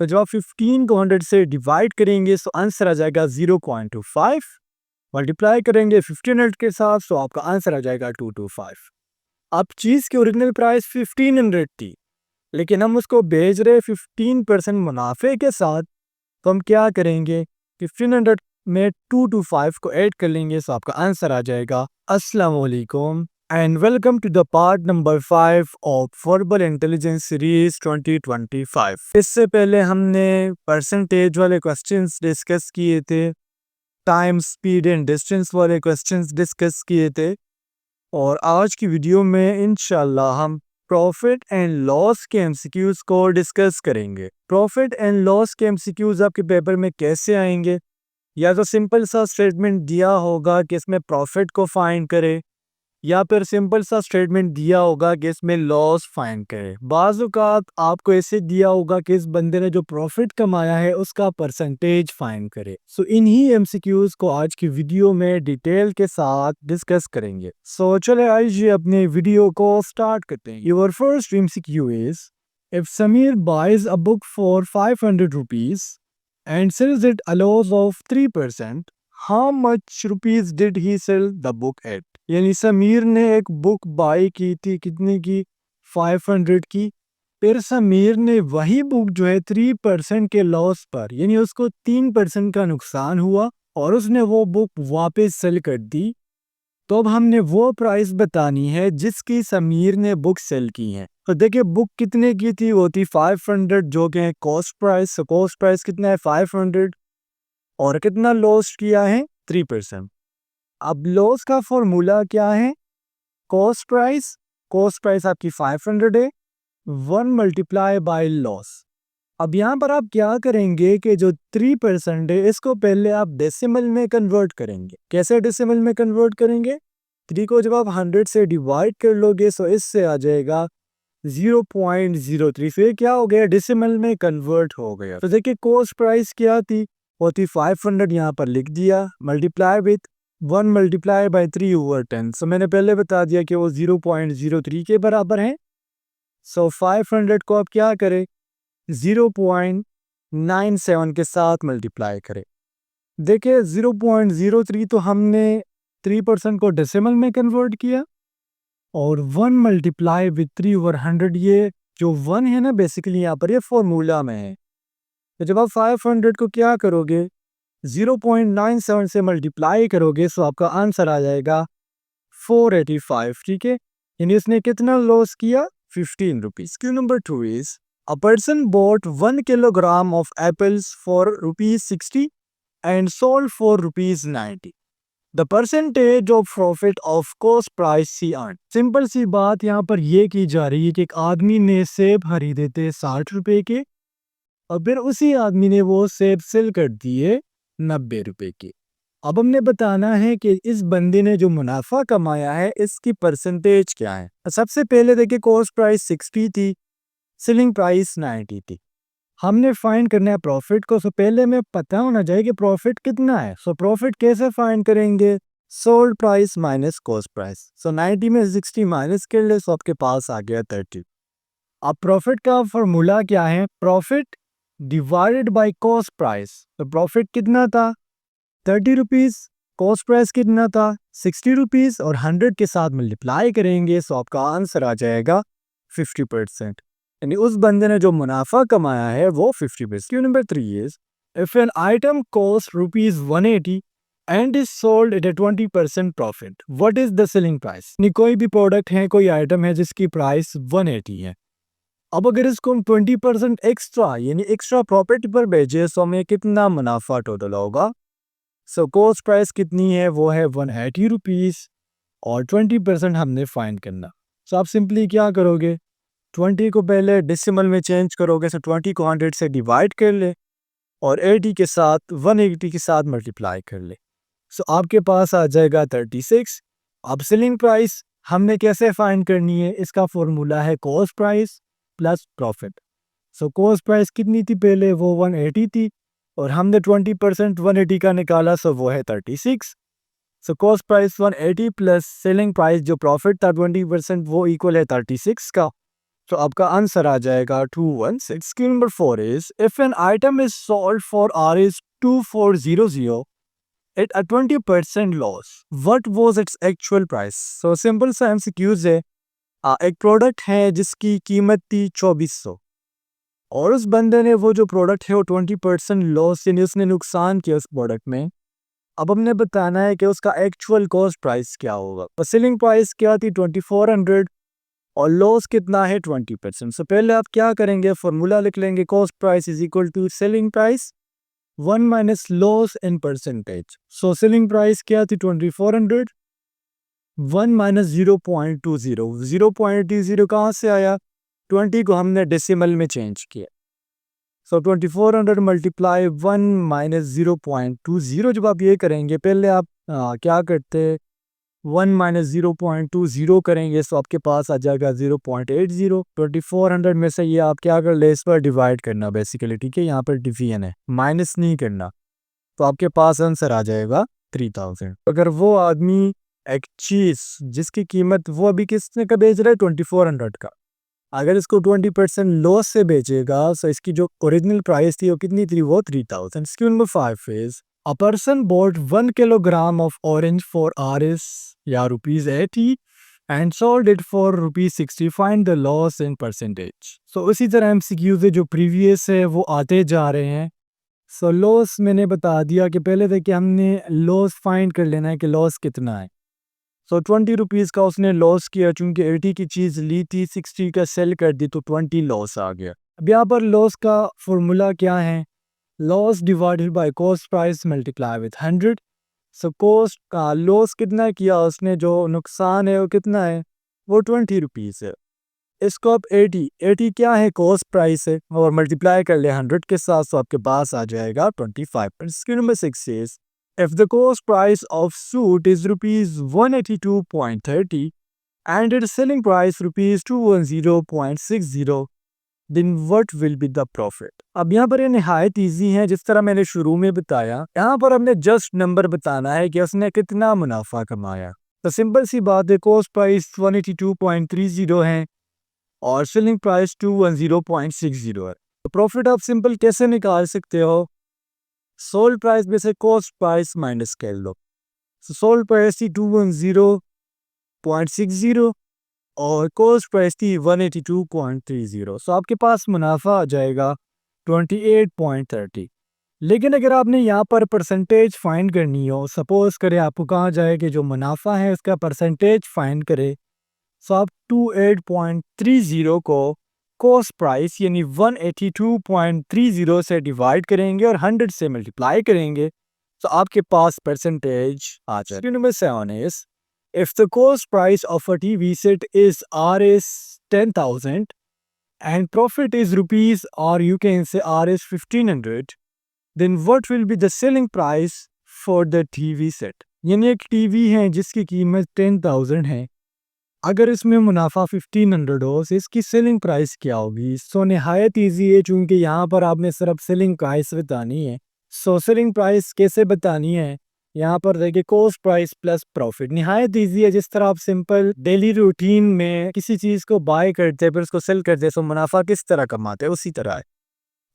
तो जब आप 15 को 100 से डिवाइड करेंगे तो आंसर आ जाएगा 0.25। मल्टीप्लाई करेंगे 1500 के साथ तो आपका आंसर आ जाएगा 225। अब चीज़ की ओरिजिनल प्राइस 1500 थी, लेकिन हम उसको बेच रहे 15% मुनाफे के साथ। तो हम क्या करेंगे, 1500 में 225 को ऐड कर लेंगे तो आपका आंसर आ जाएगा। अस्सलाम वालेकुम and welcome to the part number 5 of verbal intelligence series 2025। इससे पहले हमने परसेंटेज वाले क्वेश्चंस डिस्कस किए थे, टाइम, स्पीड एंड डिस्टेंस वाले क्वेश्चंस डिस्कस किए थे, और आज की वीडियो में इंशाल्लाह हम प्रॉफिट एंड लॉस के एमसीक्यूज को डिस्कस करेंगे। प्रॉफिट एंड लॉस के एमसीक्यूज आपके पेपर में कैसे आएंगे, या तो सिंपल सा स्टेटमेंट दिया होगा कि इसमें प्रॉफिट को फाइंड करे, या फिर सिंपल सा स्टेटमेंट दिया होगा कि इसमें लॉस फाइंड करे। बाज़ औक़ात आपको ऐसे दिया होगा कि इस बंदे ने जो प्रॉफिट कमाया है उसका परसेंटेज फाइंड करे। सो इन्हीं एमसीक्यूज को आज की वीडियो में डिटेल के साथ डिस्कस करेंगे। सो चले आइए अपने वीडियो को स्टार्ट करते हैं। Your first MCQ is, if Sameer buys a book for 500 rupees and sells it a loss of 3%, how much rupees did he sell the book at? यानी समीर ने एक बुक बाई की थी, कितने की, 500 की। फिर समीर ने वही बुक जो है 3% के लॉस पर, यानी उसको 3% का नुकसान हुआ और उसने वो बुक वापस सेल कर दी। तो अब हमने वो प्राइस बतानी है जिसकी समीर ने बुक सेल की है। तो देखिए बुक कितने की थी, वो थी 500, जो कि कॉस्ट प्राइस। कॉस्ट प्राइस कितना है, 500, और कितना लॉस किया है, 3%। अब लॉस का फॉर्मूला क्या है, कॉस्ट प्राइस आपकी 500 है, 1 मल्टीप्लाई बाय लॉस। अब यहाँ पर आप क्या करेंगे कि जो 3% है इसको पहले आप डेसिमल में कन्वर्ट करेंगे। कैसे डेसिमल में कन्वर्ट करेंगे, 3 को जब आप 100 से डिवाइड कर लोगे तो इससे आ जाएगा 0.03। फिर क्या हो गया, डेसिमल में कन्वर्ट हो गया। तो देखिए कॉस्ट प्राइस क्या थी, वो थी 500, यहाँ पर लिख दिया, मल्टीप्लाई विथ 1 मल्टीप्लाई बाय 3/10। सो मैंने पहले बता दिया कि वो 0.03 के बराबर है। सो 500 को आप क्या करें, 0.97 के साथ मल्टीप्लाई करें। देखिए 0.03 तो हमने 3% को डेसिमल में कन्वर्ट किया, और 1 मल्टीप्लाई विथ 3/100, ये जो 1 है ना बेसिकली यहाँ पर ये फॉर्मूला में है। तो जब आप 500 को क्या करोगे, 0.97 से मल्टीप्लाई करोगे तो आपका आंसर आ जाएगा 485। ठीक है, यानी इसने कितना लॉस किया, 15 rupees. Q number 2 is, a person bought 1 kilogram of apples for ₹60 and sold for ₹90. The percentage of profit of cost price he earned. Simple सी बात यहाँ पर ये की जा रही है कि एक आदमी ने सेब खरीदे थे 60 रुपए के, और फिर उसी आदमी ने वो सेब सेल कर दिए 90 रुपए के। अब हमने बताना है कि इस बंदे ने जो मुनाफा कमाया है इसकी परसेंटेज क्या है। सबसे पहले देखिए कॉस्ट प्राइस 60 थी, सेलिंग प्राइस 90 थी। हमने फाइंड करना है प्रॉफिट को। सो पहले हमें पता होना चाहिए कि प्रॉफिट कितना है। सो प्रॉफिट कैसे फाइंड करेंगे, sold price minus cost price. So 90 में 60 माइनस कर ले तो आपके पास आ गया 30। अब प्रॉफिट का फॉर्मूला क्या है, profit divided by cost price. तो प्रॉफिट कितना था, 30 रुपीज, कॉस्ट प्राइस कितना था, 60 रुपीज, और 100 के साथ मल्टीप्लाई करेंगे तो आपका आंसर आ जाएगा 50%। यानी उस बंदे ने जो मुनाफा कमाया है वो 50%। Q number 3 is, if an item cost ₹180 and is sold at 20% profit, what is the selling price. कोई भी प्रोडक्ट है, कोई आइटम है जिसकी प्राइस 180 है। अब अगर इसको हम 20% एक्स्ट्रा यानी एक्स्ट्रा प्रॉफिट पर बेचे तो हमें कितना मुनाफा टोटल होगा। सो कॉस्ट प्राइस कितनी है, वो है 180 रुपीज, और 20% हमने फाइंड करना। सो आप सिंपली क्या करोगे, 20 को पहले डेसिमल में चेंज करोगे। सो 20 को 100 से डिवाइड कर ले, और 80 के साथ 180 के साथ मल्टीप्लाई कर ले। सो आपके पास आ जाएगा 36। अब सेलिंग प्राइस हमने कैसे फाइंड करनी है, इसका फॉर्मूला है cost price plus profit. So cost price कितनी थी पहले, वो 180 थी, और हमने 20% 180 का निकाला, सो वो है 36। So cost price 180 plus selling price जो प्रॉफिट था 20%, वो इक्वल है 36 का। तो आपका आंसर आ जाएगा 216। Question number 4 is if an item is sold for RS 2400 at a 20% loss, what was its actual price? So simple सा एमसीक्यूज है। एक प्रोडक्ट है जिसकी कीमत थी 2400 और उस बंदे ने वो जो प्रोडक्ट है वो 20% लॉस यानी उसने नुकसान किया उस प्रोडक्ट में। अब हमने बताना है कि उसका एक्चुअल कॉस्ट प्राइस क्या होगा। तो सेलिंग प्राइस क्या थी 2400 और लॉस कितना है 20%। सो पहले आप क्या करेंगे, फॉर्मूला लिख लेंगे, cost price is equal to selling price 1 minus loss in percentage. So selling price क्या थी 2400, 1 माइनस 0.20। 0.20 कहाँ से आया, 20 को हमने डेसिमल में चेंज किया। सो 2400 मल्टीप्लाई 1 माइनस 0.20। जब आप ये करेंगे, पहले आप क्या करते, 1 माइनस 0.20 करेंगे तो आपके पास आ जाएगा 0.80। 2400 में से ये आप क्या कर ले, इस पर डिवाइड करना बेसिकली, ठीक है, यहाँ पर डिवीजन है, माइनस नहीं करना। तो आपके पास आंसर आ जाएगा 3000। अगर वो आदमी एक चीज़ जिसकी कीमत वो अभी किसने का बेच रहा है 2400 का, अगर इसको 20% लॉस से बेचेगा तो इसकी जो ओरिजिनल प्राइस थी वो कितनी थी, वो 3000। Question number 5 is a person bought 1 kilogram of orange for Rs या ₹80 and sold it for ₹60. Find the loss in percentage. So उसी तरह MCQ से जो प्रीवियस है वो आते जा रहे हैं। सो लॉस मैंने बता दिया कि पहले देखिए हमने लॉस फाइंड कर लेना है कि लॉस कितना है। सो 20 रुपीज़ का उसने लॉस किया, चूंकि 80 की चीज़ ली थी, 60 का सेल कर दी तो 20 लॉस आ गया। अब यहाँ पर लॉस का फॉर्मूला क्या है, loss divided by cost price multiply with 100। So cost का लॉस कितना किया उसने, जो नुकसान है वो कितना है, वो 20 रुपीज़ है। इसको आप 80 क्या है, कॉस्ट प्राइस है, और मल्टीप्लाई कर ले 100 के साथ तो आपके पास आ जाएगा 25। Question number 6 is if the cost price of suit is rupees 182.30 and its selling price rupees 210.60, then what will be the profit? अब यहाँ पर ये निहायत ईजी है, जिस तरह मैंने शुरू में बताया, यहाँ पर हमने जस्ट नंबर बताना है कि उसने कितना मुनाफा कमाया। तो सिंपल सी बात है, कॉस्ट प्राइस 182.30 है और सेलिंग प्राइस 210.60 है। तो प्रॉफिट आप सिंपल कैसे निकाल सकते हो, सोल्ड प्राइस में से कॉस्ट प्राइस माइनस कर लो। सोल्ड प्राइस थी 210.60 और कॉस्ट प्राइस थी 182.30। सो आपके पास मुनाफा आ जाएगा 28.30। लेकिन अगर आपने यहाँ पर परसेंटेज फाइंड करनी हो, सपोज करें आपको कहा जाए कि जो मुनाफा है उसका परसेंटेज फाइंड करे, सो आप 28.30 को कॉस्ट प्राइस यानी 182.30 से डिवाइड करेंगे और 100 से मल्टीप्लाई करेंगे तो आपके पास परसेंटेज आ जाए। Number 7 is if the cost price of a TV set is Rs 10,000 and profit is rupees, or you can say Rs 1500, then what will be the selling price for the TV set? यानी एक TV है जिसकी कीमत 10,000 है, अगर इसमें मुनाफा 1500 हो तो इसकी सेलिंग प्राइस क्या होगी। सो निहायत ईजी है, चूंकि यहाँ पर आपने सिर्फ सेलिंग प्राइस बतानी है। सो सेलिंग प्राइस कैसे बतानी है, यहाँ पर देखिए कॉस्ट प्राइस प्लस प्रॉफिट, निहायत ईजी है। जिस तरह आप सिंपल डेली रूटीन में किसी चीज़ को बाय करते हैं फिर उसको सेल करते हैं, सो मुनाफा किस तरह कमाते हैं उसी तरह है।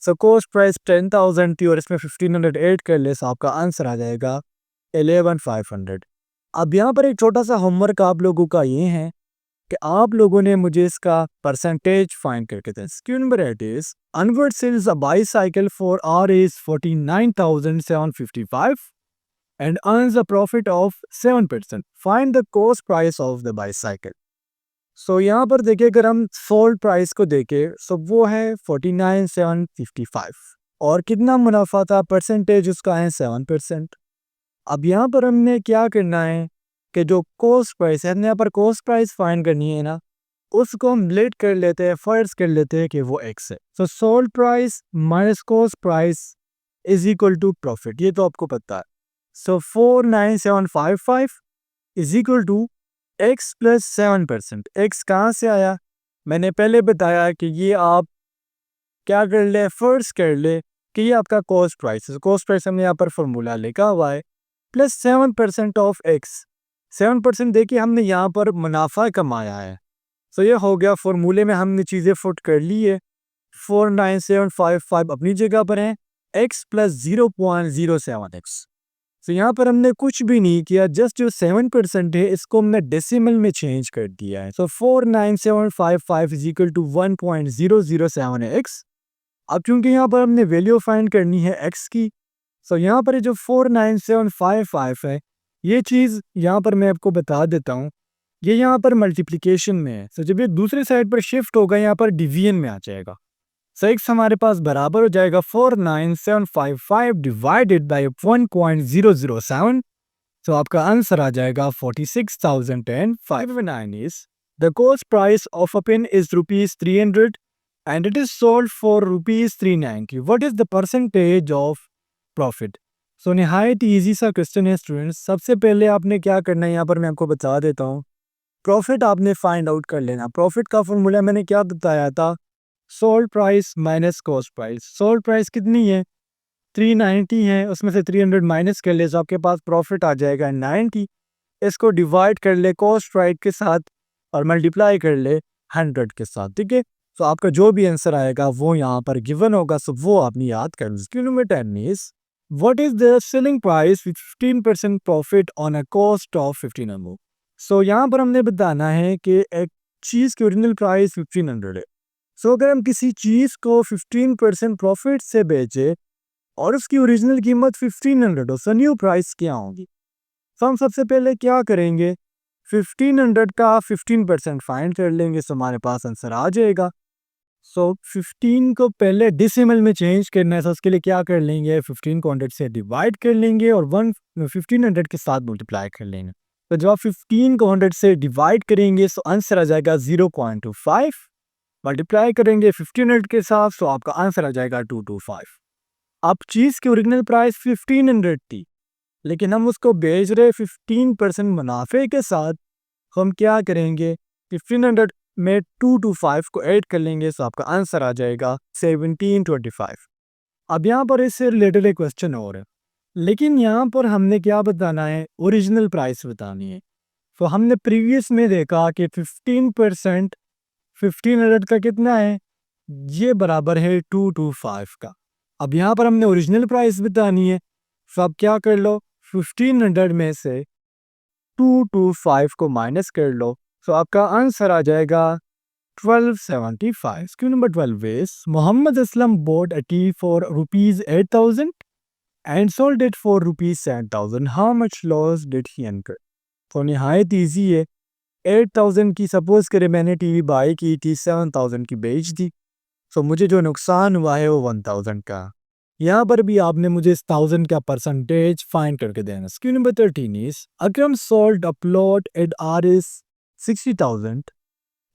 सो कॉस्ट प्राइस 10,000 थी और इसमें 1500 ऐड कर ले तो आपका आंसर आ जाएगा 11,500। अब यहाँ पर एक छोटा सा होमवर्क आप लोगों का ये है कि आप लोगों ने मुझे इसका परसेंटेज फाइंड करके दें। Question number 8 is Anwar sells a bicycle for Rs 49,755 and earns a profit of 7%. Find the cost price of the bicycle. सो यहाँ पर देखिए, अगर हम सोल्ड प्राइस को देखें सो वो है 49,755 और कितना मुनाफा था, परसेंटेज उसका है 7%। अब यहाँ पर हमने क्या करना है कि जो कॉस्ट प्राइस है, हमने यहाँ पर कॉस्ट प्राइस फाइंड करनी है ना, उसको हम लेट कर लेते हैं, फर्ज कर लेते हैं कि वो एक्स है। So sold price minus cost price is equal to profit, ये तो आपको पता है। So 49755 is equal to X plus 7%। X कहाँ से आया, मैंने पहले बताया कि ये आप क्या कर ले, फर्ज कर ले कि ये आपका कॉस्ट प्राइस है। कॉस्ट प्राइस हमने यहाँ पर फॉर्मूला लिखा हुआ है, प्लस 7% ऑफ एक्स। 7% देखिए हमने यहाँ पर मुनाफा कमाया है, सो ये हो गया, फॉर्मूले में हमने चीज़ें फुट कर ली है। 49755 अपनी जगह पर है, x प्लस 0.07x। तो यहाँ पर हमने कुछ भी नहीं किया, जस्ट जो 7% है इसको हमने डेसिमल में चेंज कर दिया है। So 49755 is equal to 1.007x। अब क्योंकि यहाँ पर हमने वैल्यू फाइंड करनी है x की, सो यहाँ पर जो 49755 है, ये चीज़ यहाँ पर मैं आपको बता देता हूँ, ये यहाँ पर मल्टीप्लिकेशन में है। सो जब ये दूसरे साइड पर शिफ्ट होगा यहाँ पर डिवीजन में आ जाएगा। सो x हमारे पास बराबर हो जाएगा 49755 डिवाइडेड बाय 1.007। सो आपका आंसर आ जाएगा 46,059 is the cost price of a pen is ₹300 and it is sold for ₹390. What is the percentage of profit? सो निहायत ईजी सा क्वेश्चन है स्टूडेंट्स। सबसे पहले आपने क्या करना है, यहाँ पर मैं आपको बता देता हूँ। प्रॉफिट आपने फाइंड आउट कर लेना। प्रॉफिट का फॉर्मूला मैंने क्या बताया था, sold price minus cost price. Sold price कितनी है, 390 है, उसमें से 300 माइनस कर ले तो आपके पास प्रॉफिट आ जाएगा 90। इसको डिवाइड कर ले कॉस्ट प्राइस के साथ और मल्टीप्लाई कर ले 100 के साथ, ठीक है। तो आपका जो भी आंसर आएगा वो यहाँ पर गिवन होगा, सो वो आपने याद कर लो। Number 10 is what is the selling price with 15% profit on a cost of 1500। So यहाँ पर हमने बताना है कि एक चीज़ की ओरिजिनल प्राइस 1500 है। सो अगर हम किसी चीज़ को 15% प्रॉफिट से बेचे और उसकी ओरिजिनल कीमत 1500 हो, सो न्यू प्राइस क्या होगी। तो हम सबसे पहले क्या करेंगे, 1500 का 15% फाइंड कर लेंगे, सो हमारे पास आंसर आ जाएगा। सो 15 को पहले डिसिमल में चेंज करना है, तो उसके लिए क्या कर लेंगे, 15 को 100 से डिवाइड कर लेंगे और 1500 के साथ मल्टीप्लाई कर लेंगे। तो जब आप 15 को 100 से डिवाइड करेंगे तो आंसर आ जाएगा 0.25, मल्टीप्लाई करेंगे 1500 के साथ तो आपका आंसर आ जाएगा 225। अब चीज़ की ओरिजिनल प्राइस 1500 थी, लेकिन हम उसको बेच रहे 15% मुनाफे के साथ। हम क्या करेंगे, 1500 में 225 को ऐड कर लेंगे तो आपका आंसर आ जाएगा 1725। अब यहाँ पर इससे रिलेटेड एक क्वेश्चन और है, लेकिन यहाँ पर हमने क्या बताना है, ओरिजिनल प्राइस बतानी है। तो हमने प्रीवियस में देखा कि 15% 1500 का कितना है, ये बराबर है 225 का। अब यहाँ पर हमने ओरिजिनल प्राइस बतानी है, तो आप क्या कर लो, 1500 में से 225 को माइनस कर लो, तो आपका आंसर आ जाएगा 1275। क्यों number 12 is Mohammad Aslam bought a tea for ₹8,000 and sold it for ₹7,000. How much loss did he incur? तो निहायत ईजी है। 8,000 की सपोज करें मैंने टीवी बाई की थी, 7,000 की बेच दी, तो मुझे जो नुकसान हुआ है वो 1,000 का। यहाँ पर भी आपने मुझे इस 1000 का परसेंटेज फाइंड करके देना। Question number 13 is Akram sold a plot at RS 60,000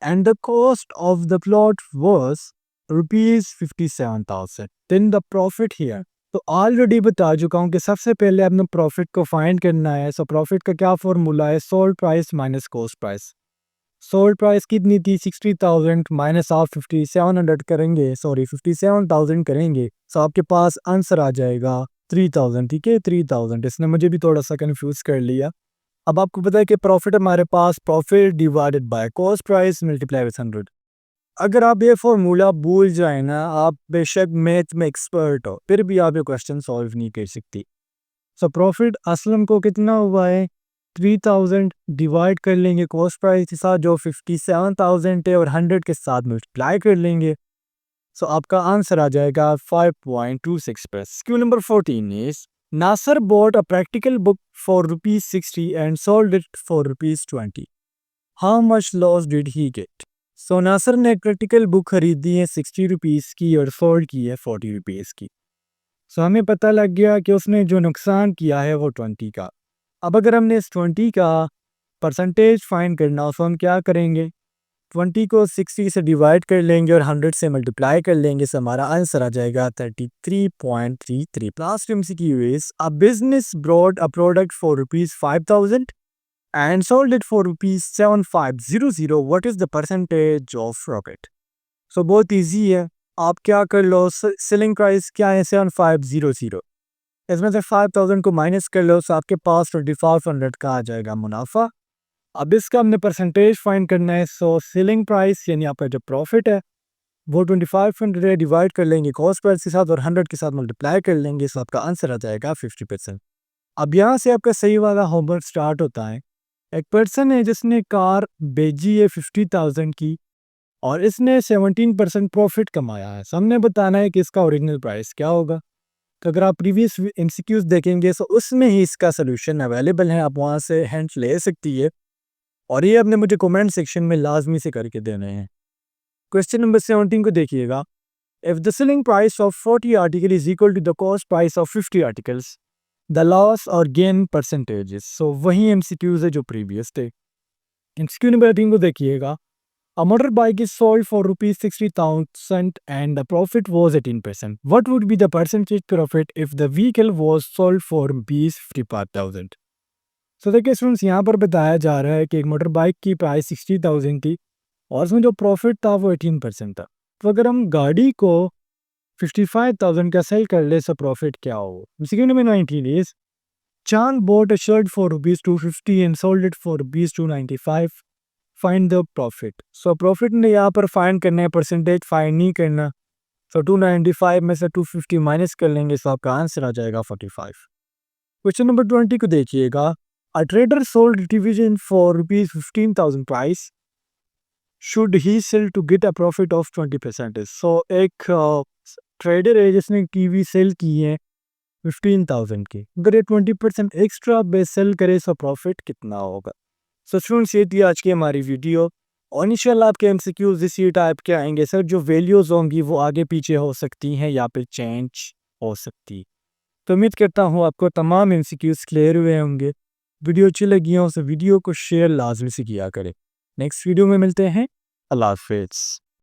and the cost of the plot was ₹57,000. Then the profit here. तो ऑलरेडी बता चुका हूँ कि सबसे पहले आपने प्रॉफिट को फाइंड करना है। सो प्रॉफिट का क्या फॉर्मूला है, sold price minus cost price. Sold price कितनी थी, 60,000 माइनस आप 5700 करेंगे, सॉरी 57,000 करेंगे, सो आपके पास आंसर आ जाएगा 3000, ठीक है 3000। इसने मुझे भी थोड़ा सा कंफ्यूज कर लिया। अब आपको पता है कि प्रॉफिट हमारे पास profit divided by cost price multiply with 100। अगर आप ये फॉर्मूला भूल जाए ना, आप बेशक मैथ में एक्सपर्ट हो, फिर भी आप ये क्वेश्चन सॉल्व नहीं कर सकती। सो प्रॉफिट असलम को कितना हुआ है, 3000 डिवाइड कर लेंगे कॉस्ट प्राइस के साथ जो 57,000 है और 100 के साथ मल्टीप्लाई कर लेंगे, सो आपका आंसर आ जाएगा 5.26 plus. Q number 14 is Nasir bought a practical book for ₹60 and sold it for ₹20. How much loss did he get? सो नासर ने एक प्रैक्टिकल बुक खरीदी है 60 रुपीज़ की और सोल्ड की है 40 रुपीज़ की। सो हमें पता लग गया कि उसने जो नुकसान किया है वो 20 का। अब अगर हमने इस 20 का परसेंटेज फाइंड करना हो तो हम क्या करेंगे, 20 को 60 से डिवाइड कर लेंगे और 100 से मल्टीप्लाई कर लेंगे, सो हमारा आंसर आ जाएगा 33.33। Last MCQ is a business broad a product for ₹5,000 and sold it for ₹7,500. What is the percentage of profit? सो बहुत इजी है, आप क्या कर लो, सेलिंग प्राइस क्या है 7,500, इसमें से 5,000 को माइनस कर लो, सो आपके पास 2500 का आ जाएगा मुनाफा। अब इसका हमने परसेंटेज फाइंड करना है। सो सेलिंग प्राइस यानी आपका जो प्रॉफिट है वो 2500 डिवाइड कर लेंगे कॉस्ट प्राइस के साथ और 100 के साथ मल्टीप्लाई कर लेंगे, सो आपका आंसर आ जाएगा 50%। अब यहाँ से आपका सही वाला होमवर्क स्टार्ट होता है। एक पर्सन है जिसने कार भेजी है 50,000 की और इसने 17% प्रॉफिट कमाया है। हमने बताना है कि इसका ओरिजिनल प्राइस क्या होगा। तो अगर आप प्रीवियस एमसीक्यूज देखेंगे तो उसमें ही इसका सोल्यूशन अवेलेबल है, आप वहाँ से हिंट ले सकती है और ये आपने मुझे कमेंट सेक्शन में लाजमी से करके देने हैं। क्वेश्चन नंबर 17 को देखिएगा। If the selling price of 40 article is equal to the cost price of 50 articles, the loss और गेन परसेंटेजेस। सो वही एमसीक्यूज है जो प्रीवियस थे। एमसीक्यू नंबर 18 को देखिएगा। A motorbike is sold for rupees 60,000 and the profit was 18%. What would be the percentage profit if the vehicle was sold for rupees 55,000? So देखिए students, यहाँ पर बताया जा रहा है कि एक मोटर बाइक की प्राइस 60,000 थी और उसमें जो प्रॉफिट था वो 18% था। तो अगर हम गाड़ी को 55,000 का सेल कर ले तो प्रॉफिट क्या हो। सेकंड नंबर 19 इज चांद bought a shirt for rupees 250 and sold it for rupees 295. Find the profit. So profit ने यहाँ पर फाइंड करना है, परसेंटेज फाइंड नहीं करना। सो 295 में से 250 माइनस कर लेंगे, सो आपका आंसर आ जाएगा 45। क्वेश्चन नंबर 20 को देखिएगा। A trader sold television for rupees 15,000 price, should he sell to get a profit of 20%। So एक ट्रेडर है जिसने टीवी सेल की है 15,000 की, अगर ये 20% एक्स्ट्रा बेस सेल करे तो प्रॉफिट कितना होगा। सो स्टूडेंट्स, ये थी आज की हमारी वीडियो और इंशाल्लाह आपके एमसीक्यूज इसी टाइप के आएंगे सर। जो वैल्यूज़ होंगी वो आगे पीछे हो सकती हैं या फिर चेंज हो सकती। तो उम्मीद करता हूँ आपको तमाम एमसीक्यूज क्लियर हुए होंगे। वीडियो अच्छी लगी हो तो वीडियो को शेयर लाजमी से किया करें। नेक्स्ट वीडियो में मिलते हैं। अल्लाह हाफिज़।